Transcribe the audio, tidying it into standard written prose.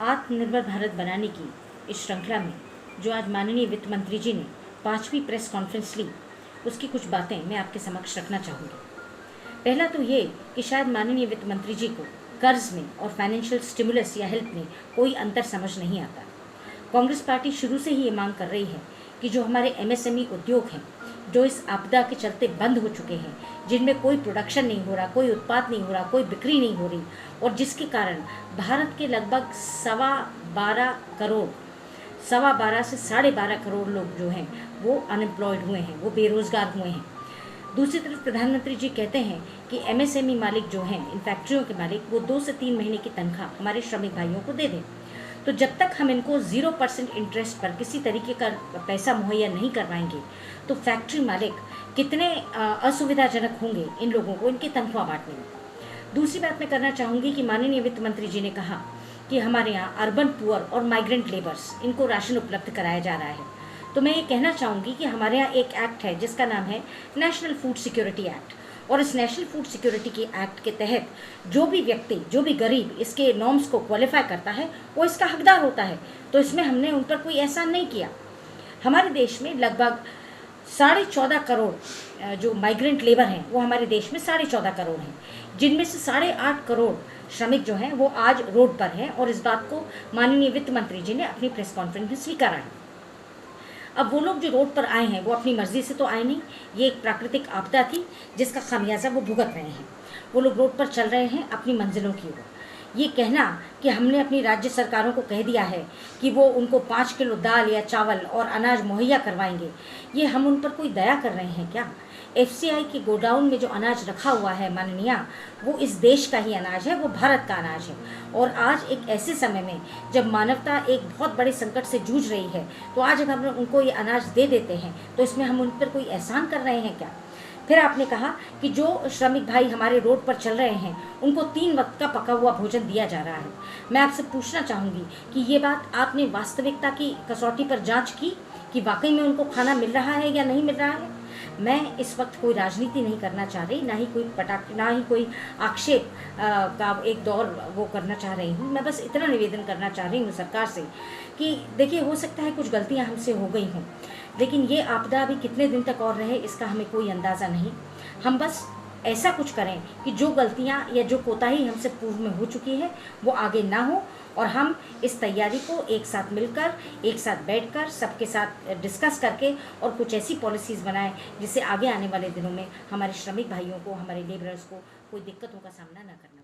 आत्मनिर्भर भारत बनाने की इस श्रृंखला में जो आज माननीय वित्त मंत्री जी ने 5वीं प्रेस कॉन्फ्रेंस ली, उसकी कुछ बातें मैं आपके समक्ष रखना चाहूँगी। पहला तो ये कि शायद माननीय वित्त मंत्री जी को कर्ज में और फाइनेंशियल स्टिमुलस या हेल्प में कोई अंतर समझ नहीं आता। कांग्रेस पार्टी शुरू से ही ये मांग कर रही है कि जो हमारे एमएसएमई उद्योग हैं, जो इस आपदा के चलते बंद हो चुके हैं, जिनमें कोई प्रोडक्शन नहीं हो रहा, कोई उत्पाद नहीं हो रहा, कोई बिक्री नहीं हो रही, और जिसके कारण भारत के लगभग 12.25 से 12.5 करोड़ लोग जो हैं वो अनएम्प्लॉयड हुए हैं, वो बेरोज़गार हुए हैं। दूसरी तरफ प्रधानमंत्री जी कहते हैं कि एमएसएमई मालिक जो हैं, इन फैक्ट्रियों के मालिक, वो 2 से 3 महीने की तनख्वाह हमारे श्रमिक भाइयों को दे दें। तो जब तक हम इनको 0% इंटरेस्ट पर किसी तरीके का पैसा मुहैया नहीं करवाएंगे, तो फैक्ट्री मालिक कितने असुविधाजनक होंगे इन लोगों को इनकी तनख्वाह बांटने में। दूसरी बात मैं करना चाहूँगी कि माननीय वित्त मंत्री जी ने कहा कि हमारे यहाँ अर्बन पुअर और माइग्रेंट लेबर्स, इनको राशन उपलब्ध कराया जा रहा है। तो मैं ये कहना चाहूँगी कि हमारे यहाँ एक एक्ट है जिसका नाम है नेशनल फूड सिक्योरिटी एक्ट, और इस नेशनल फूड सिक्योरिटी के एक्ट के तहत जो भी व्यक्ति, जो भी गरीब इसके नॉर्म्स को क्वालिफाई करता है, वो इसका हकदार होता है। तो इसमें हमने उन पर कोई एहसान नहीं किया। हमारे देश में लगभग 14.5 करोड़ जो माइग्रेंट लेबर हैं, वो हमारे देश में 14.5 करोड़ हैं, जिनमें से 8.5 करोड़ श्रमिक जो हैं वो आज रोड पर हैं, और इस बात को माननीय वित्त मंत्री जी ने अपनी प्रेस कॉन्फ्रेंस में स्वीकारा है। अब वो लोग जो रोड पर आए हैं वो अपनी मर्जी से तो आए नहीं, ये एक प्राकृतिक आपदा थी जिसका खामियाजा वो भुगत रहे हैं। वो लोग रोड पर चल रहे हैं अपनी मंजिलों की ओर। ये कहना कि हमने अपनी राज्य सरकारों को कह दिया है कि वो उनको 5 किलो दाल या चावल और अनाज मुहैया करवाएंगे, ये हम उन पर कोई दया कर रहे हैं क्या? एफसीआई के गोडाउन में जो अनाज रखा हुआ है माननीय, वो इस देश का ही अनाज है, वो भारत का अनाज है। और आज एक ऐसे समय में जब मानवता एक बहुत बड़े संकट से जूझ रही है, तो आज अगर हम उनको ये अनाज दे देते हैं तो इसमें हम उन पर कोई एहसान कर रहे हैं क्या? फिर आपने कहा कि जो श्रमिक भाई हमारे रोड पर चल रहे हैं उनको 3 वक्त का पका हुआ भोजन दिया जा रहा है। मैं आपसे पूछना चाहूँगी कि ये बात आपने वास्तविकता की कसौटी पर जांच की कि वाकई में उनको खाना मिल रहा है या नहीं मिल रहा है? मैं इस वक्त कोई राजनीति नहीं करना चाह रही, ना ही कोई आक्षेप का एक दौर वो करना चाह रही हूँ। मैं बस इतना निवेदन करना चाह रही हूँ सरकार से कि देखिए, हो सकता है कुछ गलतियाँ हमसे हो गई हों, लेकिन ये आपदा अभी कितने दिन तक और रहे इसका हमें कोई अंदाज़ा नहीं। हम बस ऐसा कुछ करें कि जो गलतियाँ या जो कोताही हमसे पूर्व में हो चुकी है वो आगे ना हो, और हम इस तैयारी को एक साथ मिलकर, एक साथ बैठकर, सबके साथ डिस्कस करके और कुछ ऐसी पॉलिसीज़ बनाएं जिससे आगे आने वाले दिनों में हमारे श्रमिक भाइयों को, हमारे लेबरर्स को कोई दिक्कतों का सामना ना करना